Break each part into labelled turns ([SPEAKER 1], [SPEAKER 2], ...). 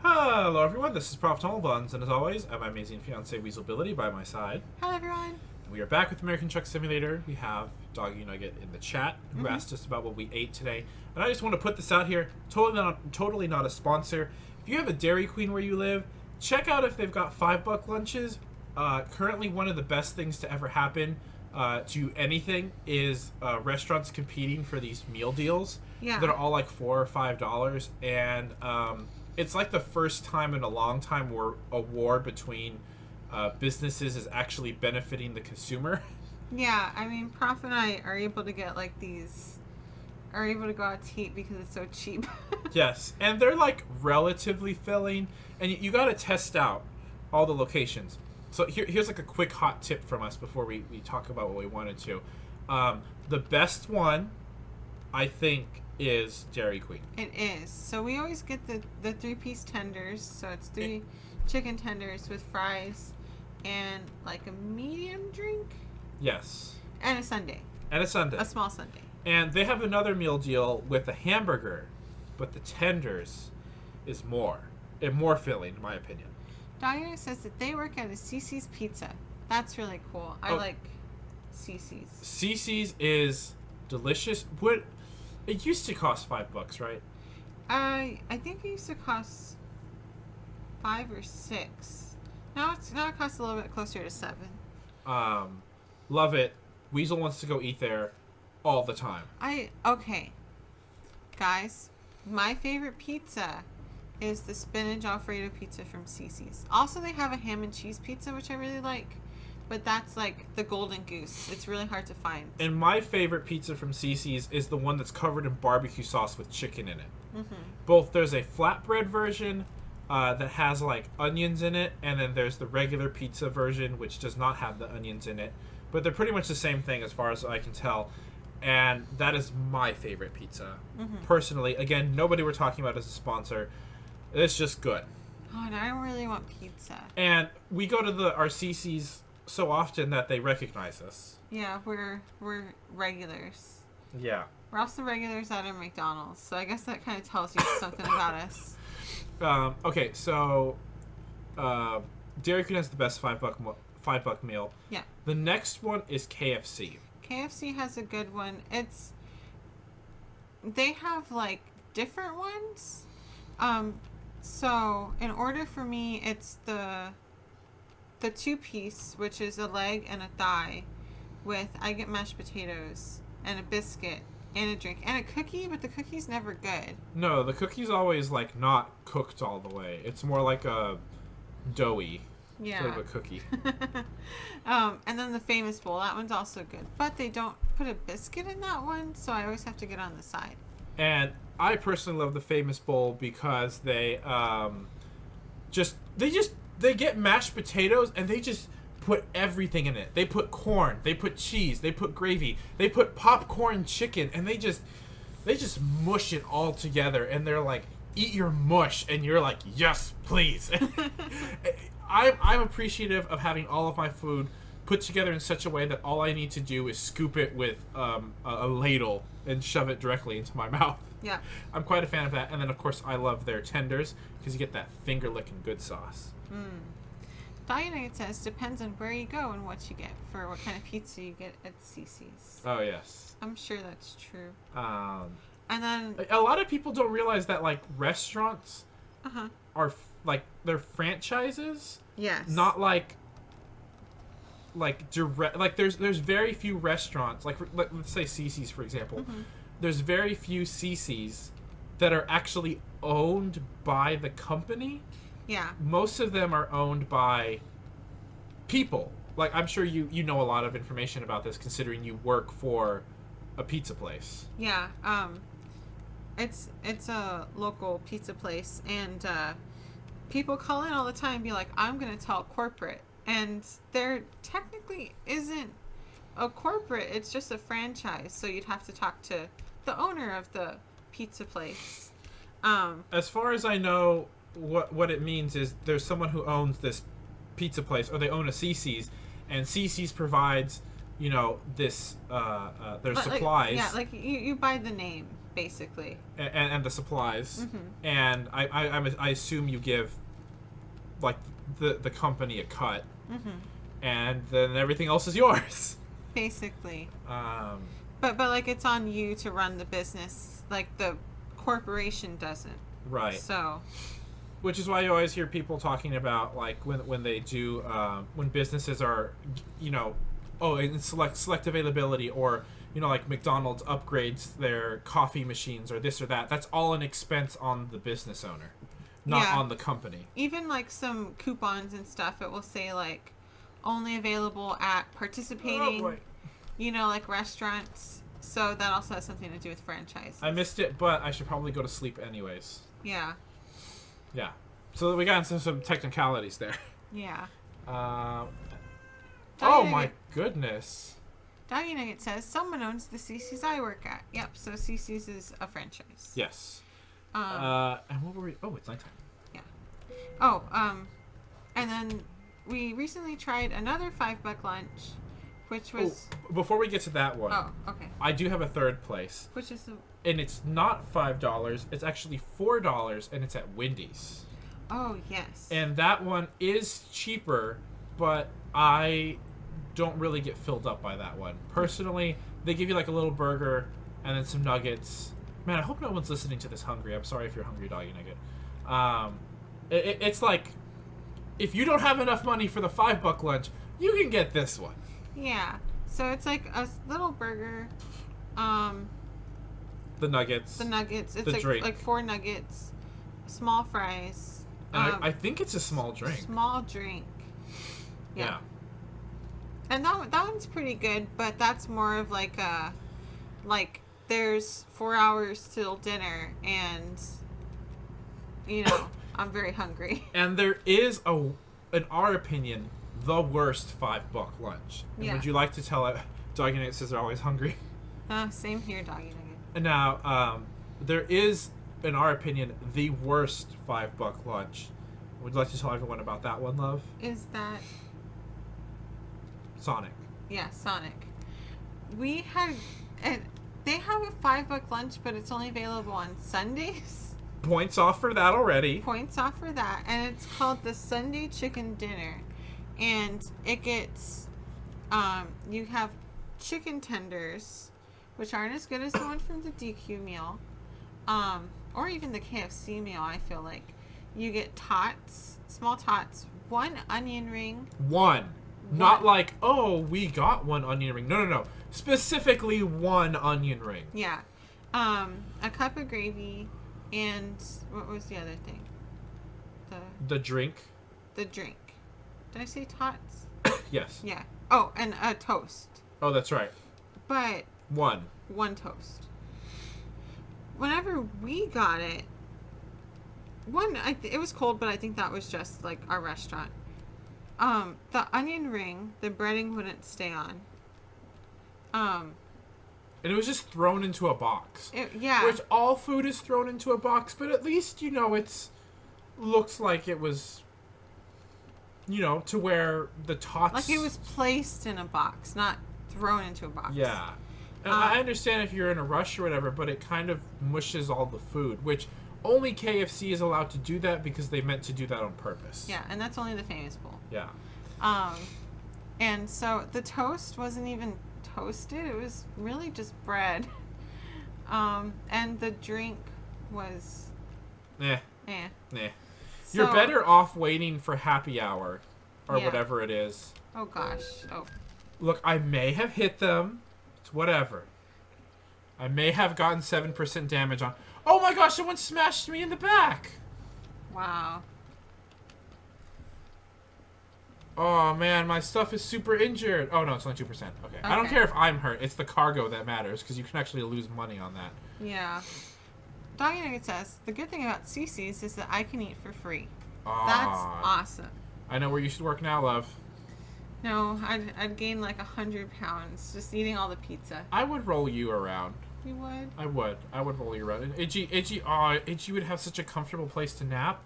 [SPEAKER 1] Hello everyone, this is Prof. Buns, and as always, I have my amazing fiance Weaselbility by my side.
[SPEAKER 2] Hello everyone.
[SPEAKER 1] We are back with American Truck Simulator. We have Doggy Nugget in the chat who asked us about what we ate today. And I just want to put this out here, totally not a sponsor. If you have a Dairy Queen where you live, check out if they've got $5 lunches. Currently one of the best things to ever happen to anything is restaurants competing for these meal deals that are all like $4 or $5. And it's like the first time in a long time where a war between businesses is actually benefiting the consumer.
[SPEAKER 2] Yeah, I mean, Prof and I are able to get like are able to go out to eat because it's so cheap.
[SPEAKER 1] Yes, and they're like relatively filling, and you got to test out all the locations. So here's like a quick hot tip from us before we talk about what we wanted to. The best one, I think, is Dairy Queen.
[SPEAKER 2] It is. So we always get the 3-piece tenders. So it's 3 chicken tenders with fries and like a medium drink.
[SPEAKER 1] Yes.
[SPEAKER 2] And a sundae.
[SPEAKER 1] And a sundae.
[SPEAKER 2] A small sundae.
[SPEAKER 1] And they have another meal deal with a hamburger, but the tenders is more filling, in my opinion.
[SPEAKER 2] Doggy says that they work at a Cece's Pizza. That's really cool. I like Cece's.
[SPEAKER 1] Cece's is delicious. It used to cost $5, right?
[SPEAKER 2] I think it used to cost 5 or 6. Now it costs a little bit closer to 7.
[SPEAKER 1] Love it. Weasel wants to go eat there all the time.
[SPEAKER 2] Okay. Guys, my favorite pizza is the spinach Alfredo pizza from Cece's. Also, they have a ham and cheese pizza, which I really like. But that's like the golden goose. It's really hard to find.
[SPEAKER 1] And my favorite pizza from Cece's is the one that's covered in barbecue sauce with chicken in it. Both there's a flatbread version that has like onions in it, and then there's the regular pizza version, which does not have the onions in it. But they're pretty much the same thing as far as I can tell. And that is my favorite pizza. Personally, again, nobody we're talking about as a sponsor. It's just good.
[SPEAKER 2] Oh, and I don't really want pizza.
[SPEAKER 1] And we go to our Cece's so often that they recognize us.
[SPEAKER 2] Yeah, we're regulars.
[SPEAKER 1] Yeah.
[SPEAKER 2] We're also regulars at a McDonald's, so I guess that kind of tells you something about us.
[SPEAKER 1] Okay, so Dairy Queen has the best $5 meal.
[SPEAKER 2] Yeah.
[SPEAKER 1] The next one is KFC.
[SPEAKER 2] KFC has a good one. They have like different ones. So in order for me, it's the 2-piece, which is a leg and a thigh, I get mashed potatoes and a biscuit and a drink and a cookie, but the cookie's never good.
[SPEAKER 1] No, the cookie's always like not cooked all the way. It's more like a doughy sort of a cookie.
[SPEAKER 2] And then the famous bowl, that one's also good, but they don't put a biscuit in that one, so I always have to get on the side.
[SPEAKER 1] And I personally love the famous bowl because they get mashed potatoes and they just put everything in it. They put corn, they put cheese, they put gravy, they put popcorn chicken, and they just mush it all together, and they're like, eat your mush, and you're like, yes, please. I'm appreciative of having all of my food put together in such a way that all I need to do is scoop it with a ladle and shove it directly into my mouth.
[SPEAKER 2] Yeah.
[SPEAKER 1] I'm quite a fan of that. And then, of course, I love their tenders because you get that finger-licking good sauce.
[SPEAKER 2] Doggy says, depends on where you go and what you get for what kind of pizza you get at Cece's.
[SPEAKER 1] Oh, yes.
[SPEAKER 2] I'm sure that's true.
[SPEAKER 1] And
[SPEAKER 2] then
[SPEAKER 1] a lot of people don't realize that, like, restaurants are, like, they're franchises.
[SPEAKER 2] Yes.
[SPEAKER 1] Not like direct, like there's very few restaurants, like let's say Cece's, for example. There's very few Cece's that are actually owned by the company.
[SPEAKER 2] Yeah.
[SPEAKER 1] Most of them are owned by people. Like, I'm sure you know a lot of information about this, considering you work for a pizza place.
[SPEAKER 2] Yeah. It's a local pizza place, and people call in all the time and be like, I'm going to tell corporate. And there technically isn't a corporate. It's just a franchise. So you'd have to talk to the owner of the pizza place.
[SPEAKER 1] As far as I know, what it means is there's someone who owns this pizza place, or they own a Cece's, and Cece's provides, this their supplies.
[SPEAKER 2] Like, you buy the name. basically.
[SPEAKER 1] And the supplies.
[SPEAKER 2] Mm-hmm.
[SPEAKER 1] And I assume you give, like, the company a cut.
[SPEAKER 2] Mm-hmm.
[SPEAKER 1] And then everything else is yours.
[SPEAKER 2] Basically.
[SPEAKER 1] But
[SPEAKER 2] But like it's on you to run the business. Like the corporation doesn't.
[SPEAKER 1] right.
[SPEAKER 2] So.
[SPEAKER 1] Which is why you always hear people talking about, like, when they do when businesses are, you know, in select availability, or, you know, like McDonald's upgrades their coffee machines or this or that. That's all an expense on the business owner, not
[SPEAKER 2] Yeah.
[SPEAKER 1] on the company.
[SPEAKER 2] Even like some coupons and stuff, it will say like only available at participating, you know, like restaurants. So that also has something to do with franchise.
[SPEAKER 1] I missed it, but I should probably go to sleep anyways.
[SPEAKER 2] Yeah.
[SPEAKER 1] Yeah. So we got into some technicalities there.
[SPEAKER 2] Yeah.
[SPEAKER 1] Oh
[SPEAKER 2] Doggy
[SPEAKER 1] my
[SPEAKER 2] Nugget,
[SPEAKER 1] goodness.
[SPEAKER 2] Doggy Nugget says someone owns the CC's I work at. Yep. So CC's is a franchise.
[SPEAKER 1] Yes.
[SPEAKER 2] Um.
[SPEAKER 1] And what were we? Oh, it's nighttime.
[SPEAKER 2] Oh. And then we recently tried another $5 lunch, which was.
[SPEAKER 1] Before we get to that one,
[SPEAKER 2] Oh. Okay.
[SPEAKER 1] I do have a third place.
[SPEAKER 2] Which is.
[SPEAKER 1] And it's not $5. It's actually $4, and it's at Wendy's.
[SPEAKER 2] Oh yes.
[SPEAKER 1] And that one is cheaper, but I don't really get filled up by that one. Personally, they give you like a little burger and then some nuggets. Man, I hope no one's listening to this hungry. I'm sorry if you're hungry, Doggy Nugget. It's like, if you don't have enough money for the $5 lunch, you can get this one.
[SPEAKER 2] Yeah. So it's like a little burger.
[SPEAKER 1] The nuggets.
[SPEAKER 2] The nuggets. It's
[SPEAKER 1] The drink.
[SPEAKER 2] like 4 nuggets, small fries.
[SPEAKER 1] And I think it's a small drink.
[SPEAKER 2] Small drink.
[SPEAKER 1] Yeah.
[SPEAKER 2] And that one's pretty good, but that's more of like a, like there's 4 hours till dinner, and you know I'm very hungry.
[SPEAKER 1] And there is in our opinion, the worst $5 lunch. And
[SPEAKER 2] Yeah.
[SPEAKER 1] would you like to tell it? Doggy Nugget says they're always hungry.
[SPEAKER 2] Same here, Doggy Nugget.
[SPEAKER 1] And now, there is, in our opinion, the worst $5 lunch. Would you like to tell everyone about that one, love?
[SPEAKER 2] Is that
[SPEAKER 1] Sonic.
[SPEAKER 2] yeah, Sonic? We had, and they have a $5 lunch, but it's only available on Sundays.
[SPEAKER 1] Points off for that already.
[SPEAKER 2] Points off for that, and it's called the Sunday Chicken Dinner, and it gets, you have chicken tenders, which aren't as good as the one from the DQ meal, or even the KFC meal. I feel like you get tots, small tots, 1 onion ring.
[SPEAKER 1] One. Not like, oh, we got 1 onion ring. No. Specifically 1 onion ring.
[SPEAKER 2] Yeah, a cup of gravy, and what was the other thing?
[SPEAKER 1] The drink.
[SPEAKER 2] The drink. Did I say tots?
[SPEAKER 1] Yes.
[SPEAKER 2] Yeah. Oh, and a toast.
[SPEAKER 1] Oh, that's right.
[SPEAKER 2] But
[SPEAKER 1] 1.
[SPEAKER 2] 1 toast. Whenever we got it, it was cold, but I think that was just like our restaurant. The onion ring, the breading wouldn't stay on.
[SPEAKER 1] And it was just thrown into a box.
[SPEAKER 2] Yeah.
[SPEAKER 1] Which all food is thrown into a box, but at least, you know, looks like it was, you know, to where the tots...
[SPEAKER 2] Like it was placed in a box, not thrown into a box.
[SPEAKER 1] Yeah. And I understand if you're in a rush or whatever, but it kind of mushes all the food, which only KFC is allowed to do that because they meant to do that on purpose.
[SPEAKER 2] Yeah, and that's only the famous bowl.
[SPEAKER 1] Yeah.
[SPEAKER 2] And so the toast wasn't even toasted. It was really just bread. And the drink was...
[SPEAKER 1] Eh.
[SPEAKER 2] Eh.
[SPEAKER 1] You're
[SPEAKER 2] So-
[SPEAKER 1] better off waiting for happy hour or
[SPEAKER 2] Yeah.
[SPEAKER 1] whatever it is.
[SPEAKER 2] Oh, gosh. Oh.
[SPEAKER 1] Look, I may have hit them. It's whatever. I may have gotten 7% damage on... Oh my gosh, someone smashed me in the back!
[SPEAKER 2] Wow.
[SPEAKER 1] Oh man, my stuff is super injured. Oh no, it's only 2%. Okay. I don't
[SPEAKER 2] Okay.
[SPEAKER 1] care if I'm hurt. It's the cargo that matters because you can actually lose money on that.
[SPEAKER 2] Yeah. Doggy Nugget says, the good thing about CC's is that I can eat for free.
[SPEAKER 1] Aw.
[SPEAKER 2] That's awesome.
[SPEAKER 1] I know where you should work now, love.
[SPEAKER 2] No, I'd gain like 100 pounds just eating all the pizza.
[SPEAKER 1] I would roll you around.
[SPEAKER 2] You would?
[SPEAKER 1] I would roll you around. And Itchy would have such a comfortable place to nap,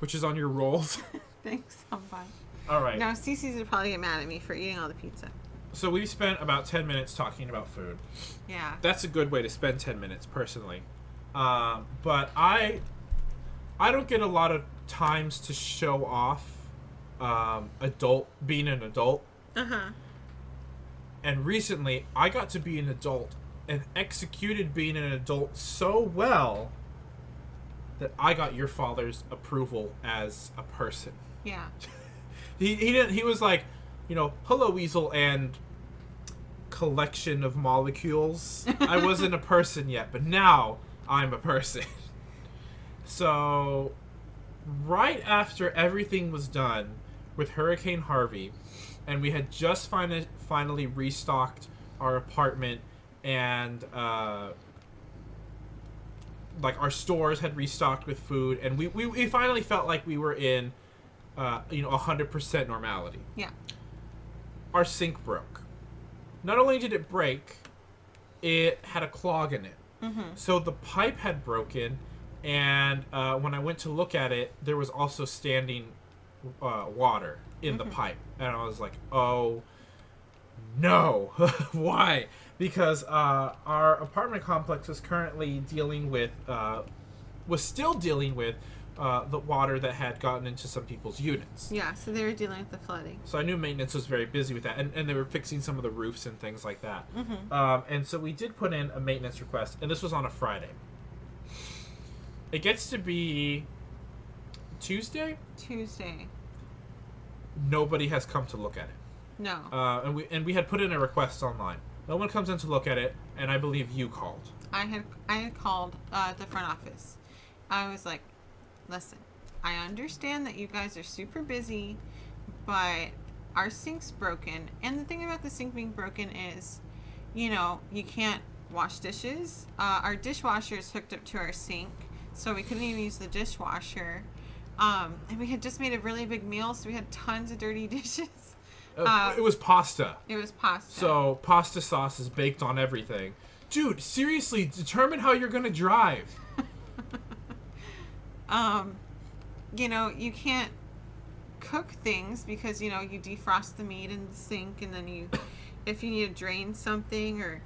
[SPEAKER 1] which is on your rolls.
[SPEAKER 2] Thanks, I'm fine.
[SPEAKER 1] All right.
[SPEAKER 2] Now, CC's would probably get mad at me for eating all the pizza.
[SPEAKER 1] So we've spent about 10 minutes talking about food.
[SPEAKER 2] Yeah.
[SPEAKER 1] That's a good way to spend 10 minutes, personally. But I don't get a lot of times to show off being an adult.
[SPEAKER 2] Uh-huh.
[SPEAKER 1] And recently, I got to be an adult and executed being an adult so well that I got your father's approval as a person.
[SPEAKER 2] Yeah.
[SPEAKER 1] He was like, hello, Weasel, and collection of molecules. I wasn't a person yet, but now I'm a person. So, right after everything was done with Hurricane Harvey, and we had just finally restocked our apartment, and like our stores had restocked with food, and we finally felt like we were in 100% normality.
[SPEAKER 2] Yeah.
[SPEAKER 1] Our sink broke. Not only did it break, it had a clog in it.
[SPEAKER 2] Mm-hmm.
[SPEAKER 1] So the pipe had broken, and when I went to look at it, there was also standing water in the pipe. And I was like, oh, no. Why? Because our apartment complex was currently still dealing with the water that had gotten into some people's units.
[SPEAKER 2] Yeah, so they were dealing with the flooding.
[SPEAKER 1] So I knew maintenance was very busy with that, and they were fixing some of the roofs and things like that.
[SPEAKER 2] Mm-hmm.
[SPEAKER 1] And so we did put in a maintenance request, and this was on a Friday. It gets to be Tuesday. Nobody has come to look at it.
[SPEAKER 2] No.
[SPEAKER 1] And we had put in a request online. No one comes in to look at it, and I believe you called.
[SPEAKER 2] I had called the front office. I was like, listen, I understand that you guys are super busy, but our sink's broken. And the thing about the sink being broken is, you can't wash dishes. Our dishwasher is hooked up to our sink, so we couldn't even use the dishwasher. And we had just made a really big meal, so we had tons of dirty dishes.
[SPEAKER 1] It was pasta.
[SPEAKER 2] It was pasta.
[SPEAKER 1] So pasta sauce is baked on everything. Dude, seriously, determine how you're going to drive.
[SPEAKER 2] You can't cook things because, you defrost the meat in the sink, and then if you need to drain something, or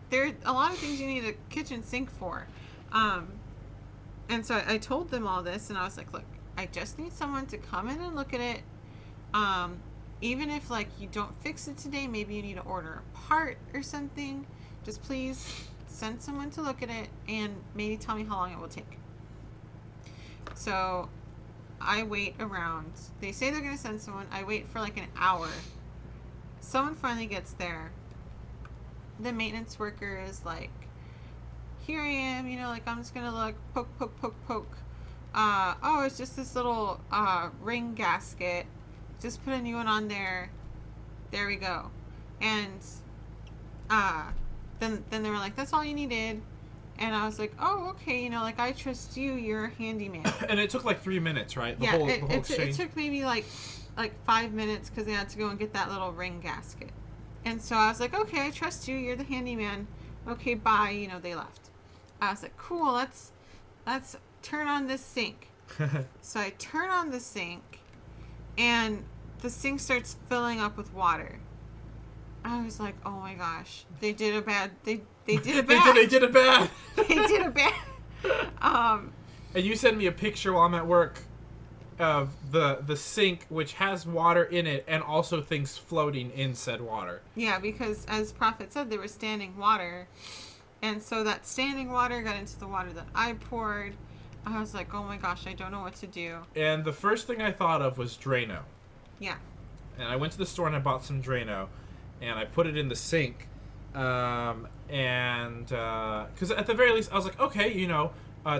[SPEAKER 2] there are a lot of things you need a kitchen sink for. And so I told them all this, and I was like, look, I just need someone to come in and look at it. Even if, you don't fix it today, maybe you need to order a part or something. Just please send someone to look at it and maybe tell me how long it will take. So I wait around. They say they're going to send someone. I wait for an hour. Someone finally gets there. The maintenance worker is like, here I am, I'm just going to look, poke. Oh, it's just this little ring gasket. Just put a new one on there. There we go. And then they were like, that's all you needed. And I was like, oh, okay, I trust you. You're a handyman.
[SPEAKER 1] And it took 3 minutes, right? The
[SPEAKER 2] yeah,
[SPEAKER 1] whole
[SPEAKER 2] it took maybe 5 minutes because they had to go and get that little ring gasket. And so I was like, okay, I trust you. You're the handyman. Okay, bye. They left. I was like, cool, let's turn on this sink. So I turn on the sink, and the sink starts filling up with water. I was like, oh my gosh, they did a bad. They did a bad.
[SPEAKER 1] They did a bad.
[SPEAKER 2] They did a bad.
[SPEAKER 1] And you sent me a picture while I'm at work of the sink, which has water in it, and also things floating in said water.
[SPEAKER 2] Yeah, because as Prophet said, there was standing water. And so that standing water got into the water that I poured. I was like, oh my gosh, I don't know what to do.
[SPEAKER 1] And the first thing I thought of was Drano.
[SPEAKER 2] Yeah.
[SPEAKER 1] And I went to the store and I bought some Drano. And I put it in the sink. Because at the very least, I was like, okay,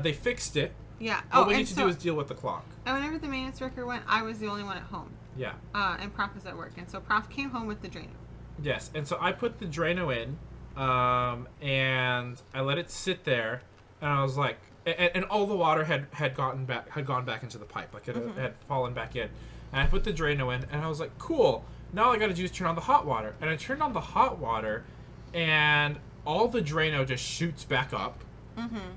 [SPEAKER 1] they fixed it.
[SPEAKER 2] Yeah.
[SPEAKER 1] All we need to do is deal with the clock.
[SPEAKER 2] And whenever the maintenance worker went, I was the only one at home.
[SPEAKER 1] Yeah.
[SPEAKER 2] And Prof was at work. And so Prof came home with the Drano.
[SPEAKER 1] Yes. And so I put the Drano in. And I let it sit there, and I was like, and all the water had gone back into the pipe, it had fallen back in, and I put the Drano in, and I was like, cool, now all I gotta do is turn on the hot water, and I turned on the hot water, and all the Drano just shoots back up,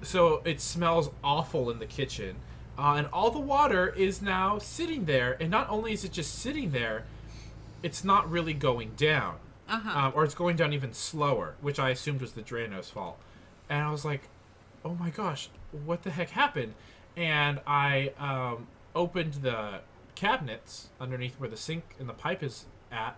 [SPEAKER 1] so it smells awful in the kitchen, and all the water is now sitting there, and not only is it just sitting there, it's not really going down. or it's going down even slower, which I assumed was the Drano's fault. And I was like, oh my gosh, what the heck happened? And I opened the cabinets underneath where the sink and the pipe is at,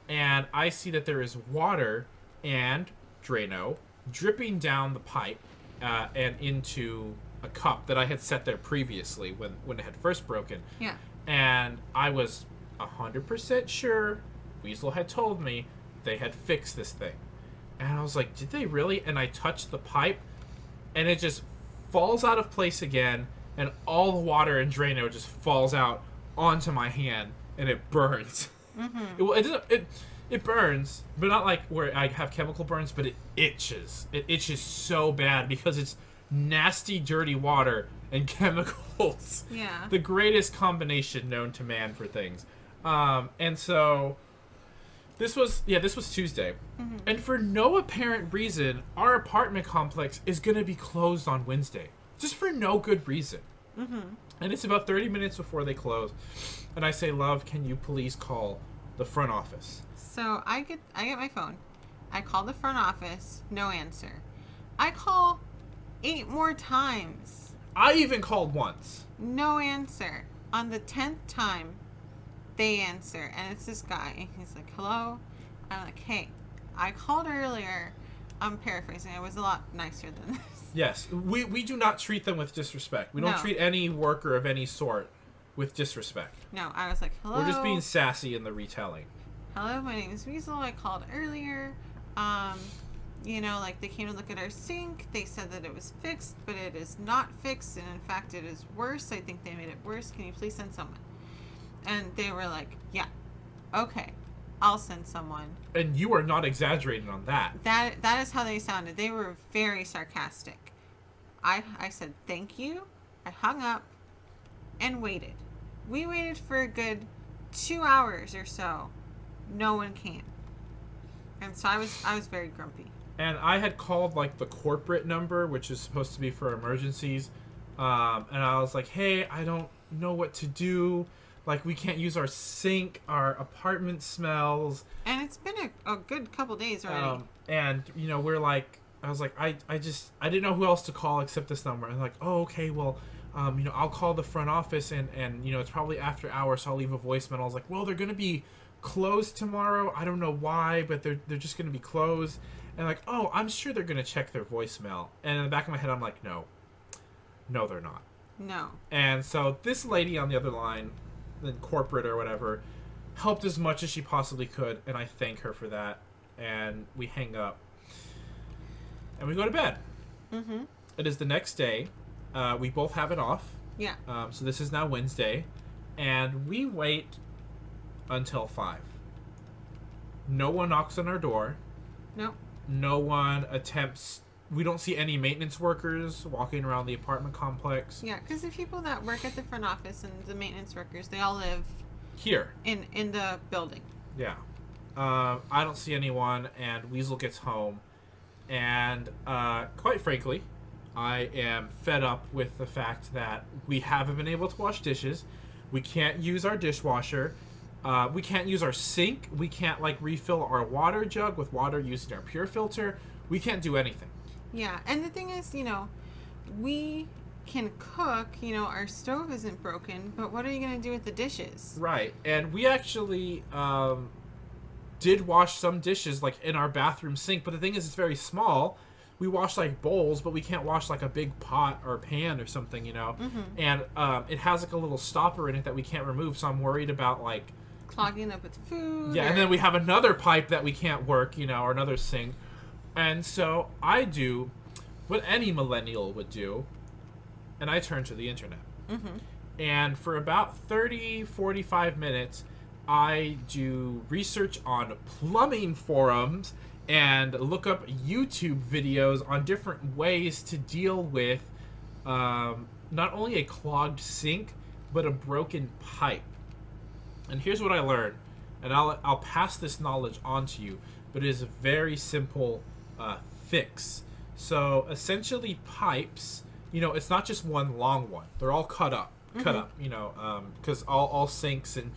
[SPEAKER 1] and I see that there is water and Drano dripping down the pipe and into a cup that I had set there previously when it had first broken.
[SPEAKER 2] Yeah.
[SPEAKER 1] And I was 100% sure Weasel had told me they had fixed this thing. And I was like, did they really? And I touched the pipe, and it just falls out of place again, and all the water and Drano just falls out onto my hand, and it burns. It burns, but not like where I have chemical burns, but it itches. It itches so bad because it's nasty, dirty water and chemicals.
[SPEAKER 2] Yeah.
[SPEAKER 1] The greatest combination known to man for things. And so this was Tuesday. And for no apparent reason, our apartment complex is going to be closed on Wednesday. Just for no good reason. And it's about 30 minutes before they close. And I say, love, can you please call the front office?
[SPEAKER 2] So I get my phone. I call the front office. No answer. I call 8 more times.
[SPEAKER 1] I even called once.
[SPEAKER 2] No answer. On the 10th time, they answer. And it's this guy. And he's like, hello? I'm like, hey, I called earlier. I'm paraphrasing. It was a lot nicer than this.
[SPEAKER 1] Yes. We do not treat them with disrespect. We don't treat any worker of any sort with disrespect.
[SPEAKER 2] No, I was like, hello?
[SPEAKER 1] We're just being sassy in the retelling.
[SPEAKER 2] Hello, my name is Weasel. I called earlier. They came to look at our sink. They said that it was fixed, but it is not fixed. And in fact, it is worse. I think they made it worse. Can you please send someone? And they were like, yeah, okay, I'll send someone.
[SPEAKER 1] And you are not exaggerating on that.
[SPEAKER 2] That is how they sounded. They were very sarcastic. I said, thank you. I hung up and waited. We waited for a good 2 hours or so. No one came. And so I was very grumpy.
[SPEAKER 1] And I had called like the corporate number, which is supposed to be for emergencies. And I was like, hey, I don't know what to do. Like, we can't use our sink. Our apartment smells.
[SPEAKER 2] And it's been a good couple days already.
[SPEAKER 1] And, we're like, I was like, I didn't know who else to call except this number. And like, oh, okay, well, I'll call the front office and it's probably after hours, so I'll leave a voicemail. I was like, well, they're going to be closed tomorrow. I don't know why, but they're just going to be closed. And like, oh, I'm sure they're going to check their voicemail. And in the back of my head, I'm like, no, they're not.
[SPEAKER 2] No.
[SPEAKER 1] And so this lady on the other line, the corporate or whatever, helped as much as she possibly could, and I thank her for that. And we hang up, and we go to bed. It is the next day. We both have it off.
[SPEAKER 2] Yeah.
[SPEAKER 1] So this is now Wednesday, and we wait until 5. No one knocks on our door.
[SPEAKER 2] Nope.
[SPEAKER 1] No one attempts. We don't see any maintenance workers walking around the apartment complex.
[SPEAKER 2] Yeah, because the people that work at the front office and the maintenance workers, they all live
[SPEAKER 1] here
[SPEAKER 2] in the building.
[SPEAKER 1] Yeah. I don't see anyone, and Weasel gets home, and quite frankly, I am fed up with the fact that we haven't been able to wash dishes. We can't use our dishwasher. We can't use our sink. We can't refill our water jug with water using our pure filter. We can't do anything.
[SPEAKER 2] Yeah, and the thing is, we can cook. Our stove isn't broken, but what are you going to do with the dishes?
[SPEAKER 1] Right, and we actually did wash some dishes in our bathroom sink, but the thing is, it's very small. We wash bowls, but we can't wash a big pot or pan or something, And it has a little stopper in it that we can't remove, so I'm worried about
[SPEAKER 2] clogging up with food.
[SPEAKER 1] Yeah, and then we have another pipe that we can't work, or another sink. And so I do what any millennial would do, and I turn to the internet. And for about 30, 45 minutes, I do research on plumbing forums and look up YouTube videos on different ways to deal with not only a clogged sink, but a broken pipe. And here's what I learned, and I'll pass this knowledge on to you, but it is a very simple fix. So essentially, pipes, it's not just one long one. They're all cut up, because all sinks and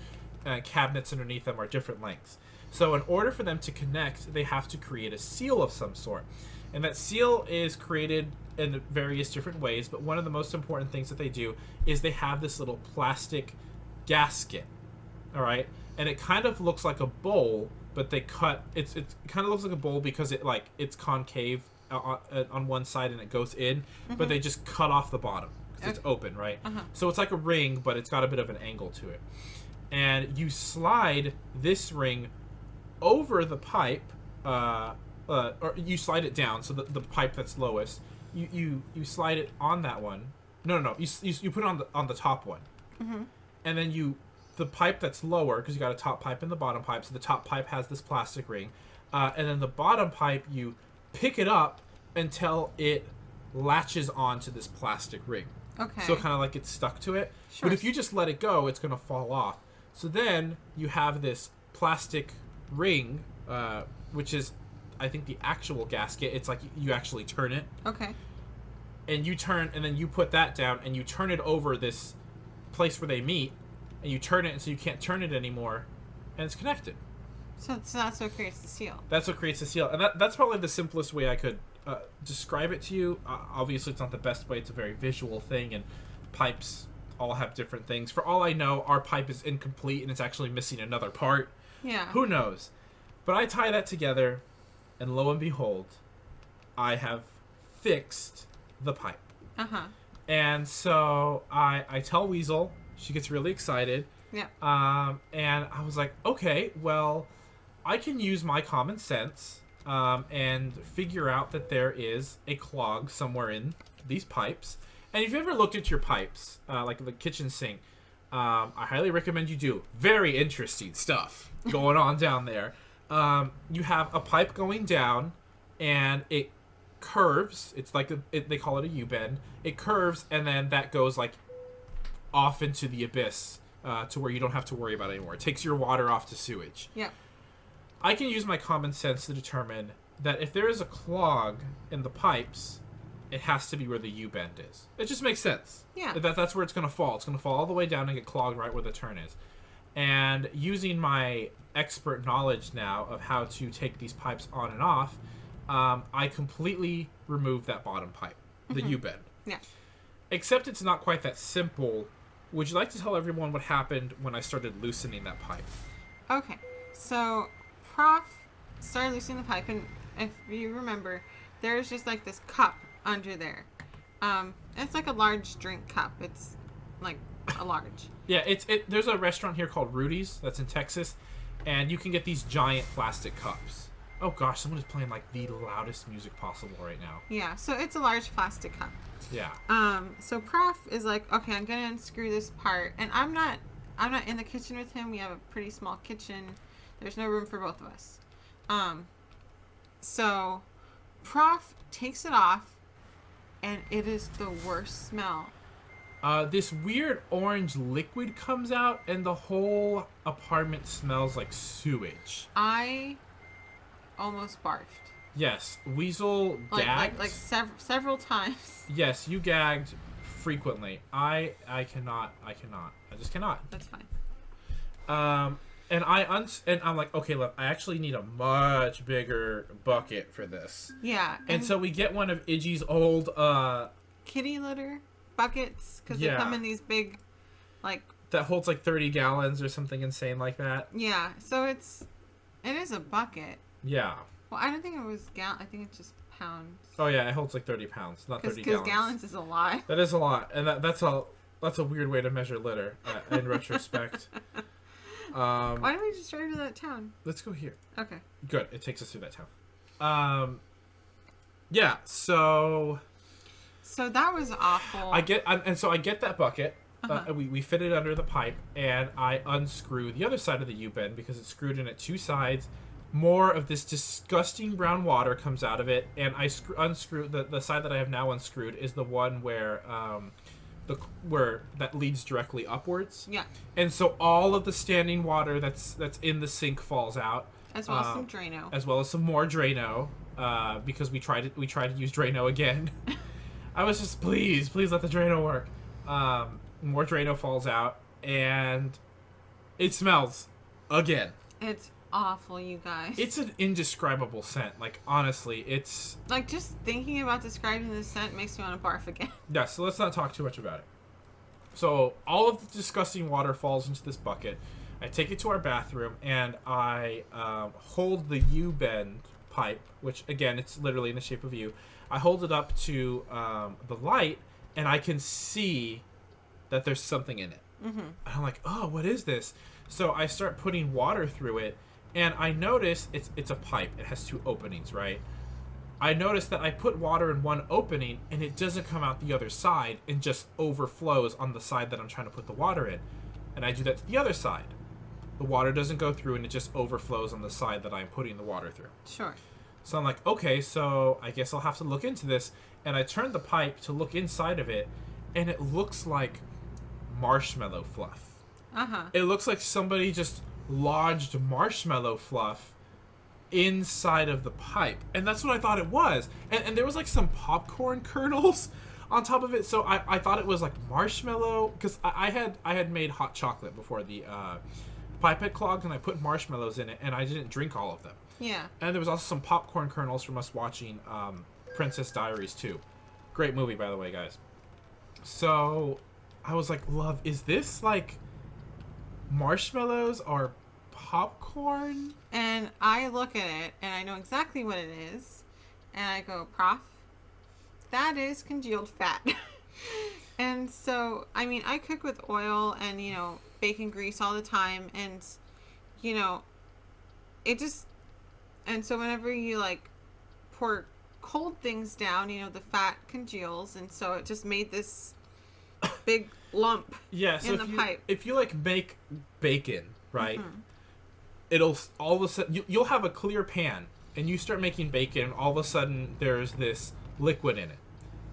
[SPEAKER 1] cabinets underneath them are different lengths. So in order for them to connect, they have to create a seal of some sort. And that seal is created in various different ways, but one of the most important things that they do is they have this little plastic gasket, all right? And it kind of looks like a bowl, but they cut, it kind of looks like a bowl because it's concave on one side and it goes in, but they just cut off the bottom because it's open, right? So it's like a ring, but it's got a bit of an angle to it. And you slide this ring over the pipe, or you slide it down, so the pipe that's lowest, you slide it on that one. No, you put it on the top one, and then the pipe that's lower, because you got a top pipe and the bottom pipe, so the top pipe has this plastic ring, and then the bottom pipe, you pick it up until it latches onto this plastic ring.
[SPEAKER 2] Okay.
[SPEAKER 1] So kind of like it's stuck to it.
[SPEAKER 2] Sure.
[SPEAKER 1] But if you just let it go, it's going to fall off. So then you have this plastic ring, which is, I think, the actual gasket. It's like you actually turn it.
[SPEAKER 2] Okay.
[SPEAKER 1] And you turn, and then you put that down, and you turn it over this place where they meet, and you turn it, and so you can't turn it anymore, and it's connected.
[SPEAKER 2] So that's what creates the seal.
[SPEAKER 1] That's what creates the seal. And that's probably the simplest way I could describe it to you. Obviously, it's not the best way. It's a very visual thing, and pipes all have different things. For all I know, our pipe is incomplete, and it's actually missing another part.
[SPEAKER 2] Yeah.
[SPEAKER 1] Who knows? But I tie that together, and lo and behold, I have fixed the pipe. And so I tell Weasel. She gets really excited.
[SPEAKER 2] Yeah.
[SPEAKER 1] And I was like, okay, well, I can use my common sense and figure out that there is a clog somewhere in these pipes. And if you ever looked at your pipes, like the kitchen sink, I highly recommend you do. Very interesting stuff going on down there. You have a pipe going down, and it curves. It's like they call it a U-bend. It curves, and then that goes like off into the abyss to where you don't have to worry about it anymore. It takes your water off to sewage.
[SPEAKER 2] Yeah.
[SPEAKER 1] I can use my common sense to determine that if there is a clog in the pipes, it has to be where the U-bend is. It just makes sense.
[SPEAKER 2] Yeah.
[SPEAKER 1] That's where it's going to fall. It's going to fall all the way down and get clogged right where the turn is. And using my expert knowledge now of how to take these pipes on and off, I completely removed that bottom pipe, the U-bend.
[SPEAKER 2] Yeah.
[SPEAKER 1] Except it's not quite that simple. Would you like to tell everyone what happened when I started loosening that pipe?
[SPEAKER 2] Okay. So, Prof started loosening the pipe, and if you remember, there's just like this cup under there. It's like a large drink cup. It's like a large.
[SPEAKER 1] Yeah, there's a restaurant here called Rudy's that's in Texas, and you can get these giant plastic cups. Oh gosh, someone is playing like the loudest music possible right now.
[SPEAKER 2] Yeah, so it's a large plastic cup.
[SPEAKER 1] Yeah.
[SPEAKER 2] So Prof is like, okay, I'm gonna unscrew this part, and I'm not in the kitchen with him. We have a pretty small kitchen. There's no room for both of us. So Prof takes it off, and it is the worst smell.
[SPEAKER 1] This weird orange liquid comes out, and the whole apartment smells like sewage.
[SPEAKER 2] I almost barfed.
[SPEAKER 1] Yes, Weasel gagged.
[SPEAKER 2] Like several times.
[SPEAKER 1] Yes, you gagged frequently. I cannot. I just cannot.
[SPEAKER 2] That's fine.
[SPEAKER 1] And I'm like, okay, look, I actually need a much bigger bucket for this.
[SPEAKER 2] Yeah.
[SPEAKER 1] And so we get one of Iggy's old
[SPEAKER 2] kitty litter buckets, because
[SPEAKER 1] yeah,
[SPEAKER 2] they come in these big, like,
[SPEAKER 1] that holds like 30 gallons or something insane like that.
[SPEAKER 2] Yeah. So it is a bucket.
[SPEAKER 1] Yeah.
[SPEAKER 2] Well, I don't think it was I think it's just pounds.
[SPEAKER 1] Oh yeah, it holds like 30 pounds, not 30 gallons.
[SPEAKER 2] Because gallons is a lot.
[SPEAKER 1] That is a lot, and that's a weird way to measure litter in retrospect.
[SPEAKER 2] Why don't we just drive to that town?
[SPEAKER 1] Let's go here.
[SPEAKER 2] Okay.
[SPEAKER 1] Good. It takes us through that town. Yeah. So
[SPEAKER 2] that was awful.
[SPEAKER 1] I get that bucket. We fit it under the pipe, and I unscrew the other side of the U-bend because it's screwed in at two sides. More of this disgusting brown water comes out of it, and I unscrew the side that I have now unscrewed is the one where where that leads directly upwards.
[SPEAKER 2] Yeah.
[SPEAKER 1] And so all of the standing water that's in the sink falls out.
[SPEAKER 2] As well as some Drano.
[SPEAKER 1] As well as some more Drano, because we tried to use Drano again. I was just please let the Drano work. More Drano falls out, and It smells again.
[SPEAKER 2] It's awful, you guys.
[SPEAKER 1] It's an indescribable scent. Like, honestly, it's...
[SPEAKER 2] Like, just thinking about describing the scent makes me want to barf again.
[SPEAKER 1] Yeah, so let's not talk too much about it. So, all of the disgusting water falls into this bucket. I take it to our bathroom, and I hold the U-bend pipe, which, again, it's literally in the shape of a U. I hold it up to the light, and I can see that there's something in it. Mm-hmm. And I'm like, oh, what is this? So I start putting water through it, and I notice it's a pipe. It has 2 openings, right? I notice that I put water in one opening, and it doesn't come out the other side and just overflows on the side that I'm trying to put the water in. And I do that to the other side. The water doesn't go through, and it just overflows on the side that I'm putting the water through.
[SPEAKER 2] Sure.
[SPEAKER 1] So I'm like, okay, so I guess I'll have to look into this. And I turn the pipe to look inside of it, and it looks like marshmallow fluff.
[SPEAKER 2] Uh-huh.
[SPEAKER 1] It looks like somebody just lodged marshmallow fluff inside of the pipe. And that's what I thought it was. And there was like some popcorn kernels on top of it. So I thought it was like marshmallow, because I had made hot chocolate before the pipe had clogged, and I put marshmallows in it, and I didn't drink all of them.
[SPEAKER 2] Yeah.
[SPEAKER 1] And there was also some popcorn kernels from us watching Princess Diaries 2. Great movie, by the way, guys. So I was like, love, is this like marshmallows or popcorn?
[SPEAKER 2] And I look at it, and I know exactly what it is. And I go, Prof, that is congealed fat. And so, I mean, I cook with oil and, you know, bacon grease all the time. And, you know, it just... And so whenever you, like, pour cold things down, you know, the fat congeals. And so it just made this big lump in the pipe.
[SPEAKER 1] If you, like, make bacon, right,
[SPEAKER 2] Mm-hmm.
[SPEAKER 1] it'll all of a sudden... You'll have a clear pan, and you start making bacon, and all of a sudden there's this liquid in it.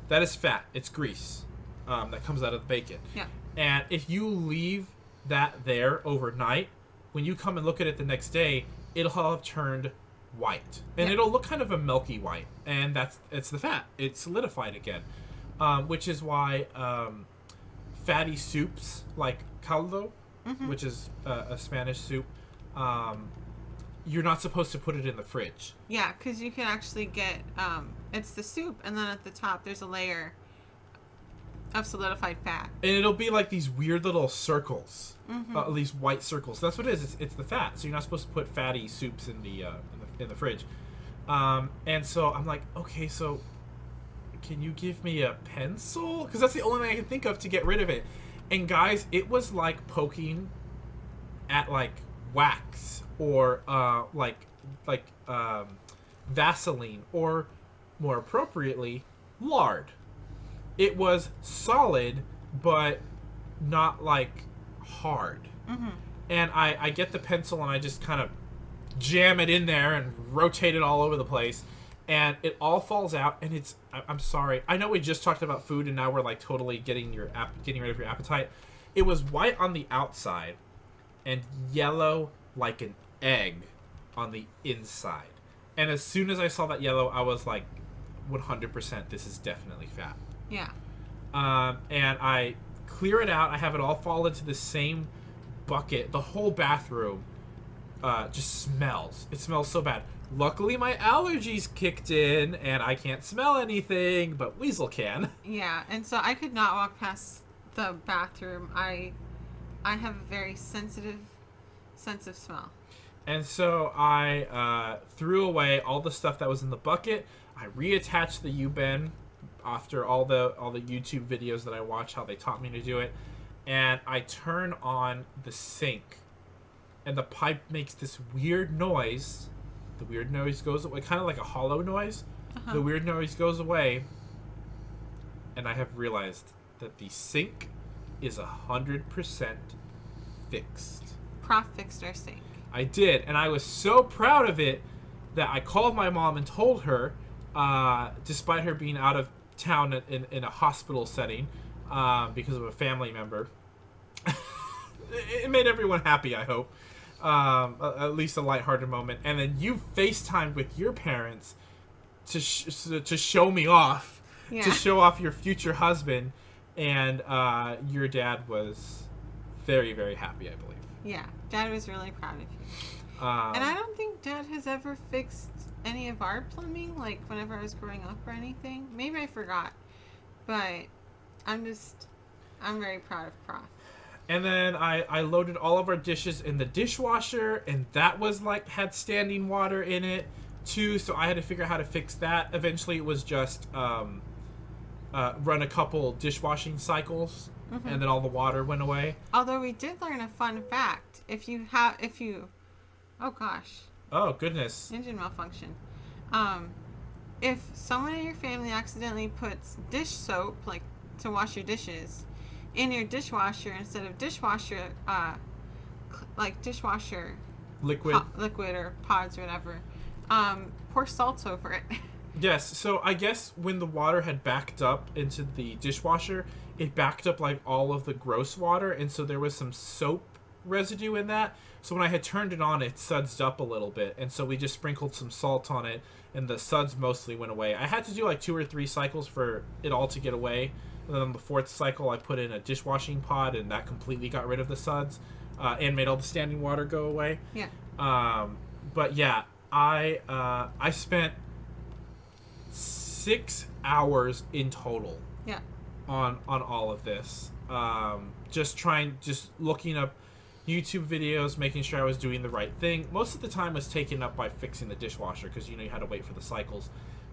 [SPEAKER 1] That is fat. It's grease that comes out of the bacon.
[SPEAKER 2] Yeah.
[SPEAKER 1] And if you leave that there overnight, when you come and look at it the next day, it'll have turned white, and it'll look kind of a milky white, and it's the fat. It's solidified again, which is why fatty soups like caldo, which is a Spanish soup, you're not supposed to put it in the fridge.
[SPEAKER 2] Yeah, because you can actually get it's the soup, and then at the top there's a layer of solidified fat,
[SPEAKER 1] and it'll be like these weird little circles, these white circles. That's what it is. It's the fat. So you're not supposed to put fatty soups in the fridge. And so I'm like, okay, so can you give me a pencil? Because that's the only thing I can think of to get rid of it. And guys, it was like poking at like wax or Vaseline, or more appropriately, lard. It was solid, but not like hard. And I get the pencil and I just kind of jam it in there and rotate it all over the place, and it all falls out. And I'm sorry, I know we just talked about food, and now we're like totally getting rid of your appetite. It was white on the outside and yellow like an egg on the inside. And as soon as I saw that yellow, I was like, 100%, this is definitely fat.
[SPEAKER 2] Yeah.
[SPEAKER 1] And I clear it out. I have it all fall into the same bucket. The whole bathroom just smells. It smells so bad. Luckily, my allergies kicked in, and I can't smell anything, but Weasel can.
[SPEAKER 2] Yeah, and so I could not walk past the bathroom. I have a very sensitive sense of smell.
[SPEAKER 1] And so I threw away all the stuff that was in the bucket. I reattached the U-bend after all the YouTube videos that I watched, how they taught me to do it. And I turn on the sink, and the pipe makes this weird noise. The weird noise goes away, kind of like a hollow noise. The weird noise goes away, and I have realized that the sink is 100% fixed.
[SPEAKER 2] Prof fixed our sink.
[SPEAKER 1] I did, and I was so proud of it that I called my mom and told her, despite her being out of town in a hospital setting because of a family member. It made everyone happy, I hope. At least a lighthearted moment. And then you FaceTimed with your parents to show me off, to show off your future husband, and your dad was very, very happy, I believe.
[SPEAKER 2] Yeah, Dad was really proud of you. And I don't think Dad has ever fixed any of our plumbing, like whenever I was growing up or anything. Maybe I forgot. But I'm very proud of Prof.
[SPEAKER 1] And then I loaded all of our dishes in the dishwasher, and that was like had standing water in it too, so I had to figure out how to fix that. Eventually it was just run a couple dishwashing cycles, and then all the water went away.
[SPEAKER 2] Although we did learn a fun fact. Oh gosh.
[SPEAKER 1] Oh goodness.
[SPEAKER 2] Engine malfunction. If someone in your family accidentally puts dish soap, like to wash your dishes, in your dishwasher instead of dishwasher, like dishwasher
[SPEAKER 1] Liquid.
[SPEAKER 2] liquid or pods or whatever, pour salt over it.
[SPEAKER 1] Yes, so I guess when the water had backed up into the dishwasher, it backed up like all of the gross water, and so there was some soap residue in that. So when I had turned it on, it sudsed up a little bit, and so we just sprinkled some salt on it, and the suds mostly went away. I had to do like 2 or 3 cycles for it all to get away, and then on the 4th cycle, I put in a dishwashing pod, and that completely got rid of the suds, and made all the standing water go away.
[SPEAKER 2] Yeah.
[SPEAKER 1] But yeah, I spent 6 hours in total.
[SPEAKER 2] Yeah.
[SPEAKER 1] On all of this, just looking up YouTube videos, making sure I was doing the right thing. Most of the time was taken up by fixing the dishwasher because you had to wait for the cycles.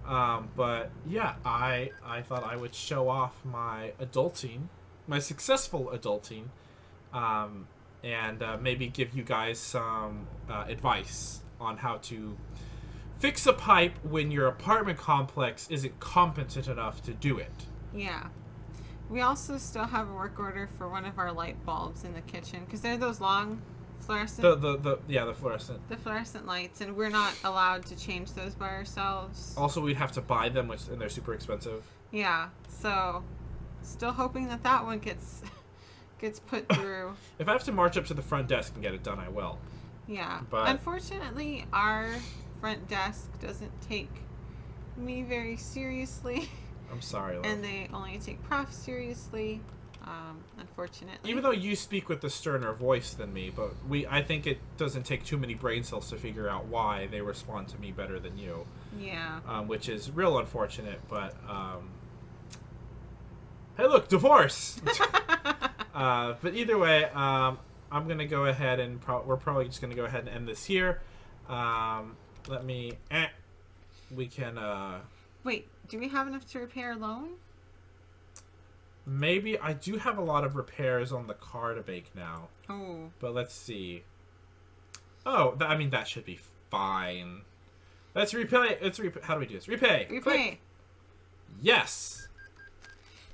[SPEAKER 1] But yeah, I thought I would show off my adulting, my successful adulting, and maybe give you guys some advice on how to fix a pipe when your apartment complex isn't competent enough to do it.
[SPEAKER 2] Yeah. We also still have a work order for one of our light bulbs in the kitchen because they're those long fluorescent.
[SPEAKER 1] The fluorescent.
[SPEAKER 2] The fluorescent lights, and we're not allowed to change those by ourselves.
[SPEAKER 1] Also, we'd have to buy them, and they're super expensive.
[SPEAKER 2] Yeah. So, still hoping that one gets put through.
[SPEAKER 1] If I have to march up to the front desk and get it done, I will.
[SPEAKER 2] Yeah.
[SPEAKER 1] But
[SPEAKER 2] unfortunately, our front desk doesn't take me very seriously.
[SPEAKER 1] I'm sorry, love.
[SPEAKER 2] And they only take Prof seriously, unfortunately.
[SPEAKER 1] Even though you speak with a sterner voice than me, but I think it doesn't take too many brain cells to figure out why they respond to me better than you.
[SPEAKER 2] Yeah.
[SPEAKER 1] Which is real unfortunate, but hey, look, divorce. But either way, I'm gonna go ahead and we're probably just gonna go ahead and end this here. Let me. We can.
[SPEAKER 2] Wait, do we have enough to repair a loan?
[SPEAKER 1] Maybe. I do have a lot of repairs on the car to make now.
[SPEAKER 2] Oh.
[SPEAKER 1] But let's see. Oh, I mean, that should be fine. Let's repay. How do we do this? Repay.
[SPEAKER 2] Repay.
[SPEAKER 1] Click. Yes.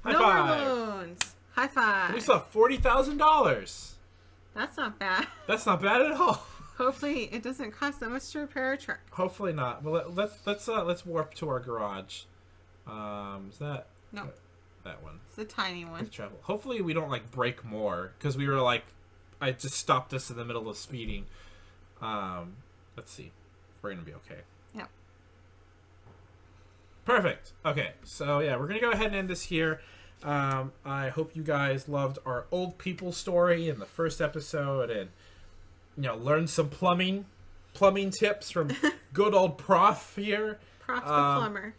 [SPEAKER 1] High
[SPEAKER 2] no
[SPEAKER 1] five.
[SPEAKER 2] more loans. High five.
[SPEAKER 1] We still have $40,000.
[SPEAKER 2] That's not bad.
[SPEAKER 1] That's not bad at all.
[SPEAKER 2] Hopefully, it doesn't cost that much to repair a truck.
[SPEAKER 1] Hopefully not. Well, let's warp to our garage. Is that?
[SPEAKER 2] No.
[SPEAKER 1] That one.
[SPEAKER 2] It's the tiny one.
[SPEAKER 1] Travel. Hopefully we don't like break more because we were like, I just stopped us in the middle of speeding. Let's see. We're gonna be okay.
[SPEAKER 2] Yep.
[SPEAKER 1] Perfect. Okay, so yeah, we're gonna go ahead and end this here. I hope you guys loved our old people story in the first episode, and learned some plumbing tips from good old Prof here.
[SPEAKER 2] Prof the plumber.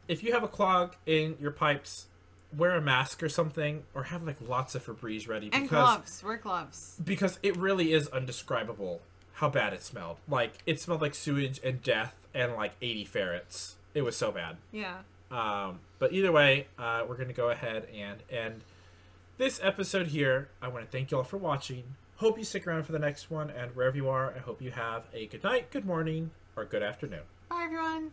[SPEAKER 1] If you have a clog in your pipes, wear a mask or something, or have like lots of Febreze ready.
[SPEAKER 2] And gloves. Wear gloves.
[SPEAKER 1] Because it really is undescribable how bad it smelled. Like, it smelled like sewage and death and like 80 ferrets. It was so bad.
[SPEAKER 2] Yeah.
[SPEAKER 1] But either way, we're going to go ahead and end this episode here. I want to thank you all for watching. Hope you stick around for the next one, and wherever you are, I hope you have a good night, good morning, or good afternoon.
[SPEAKER 2] Bye, everyone.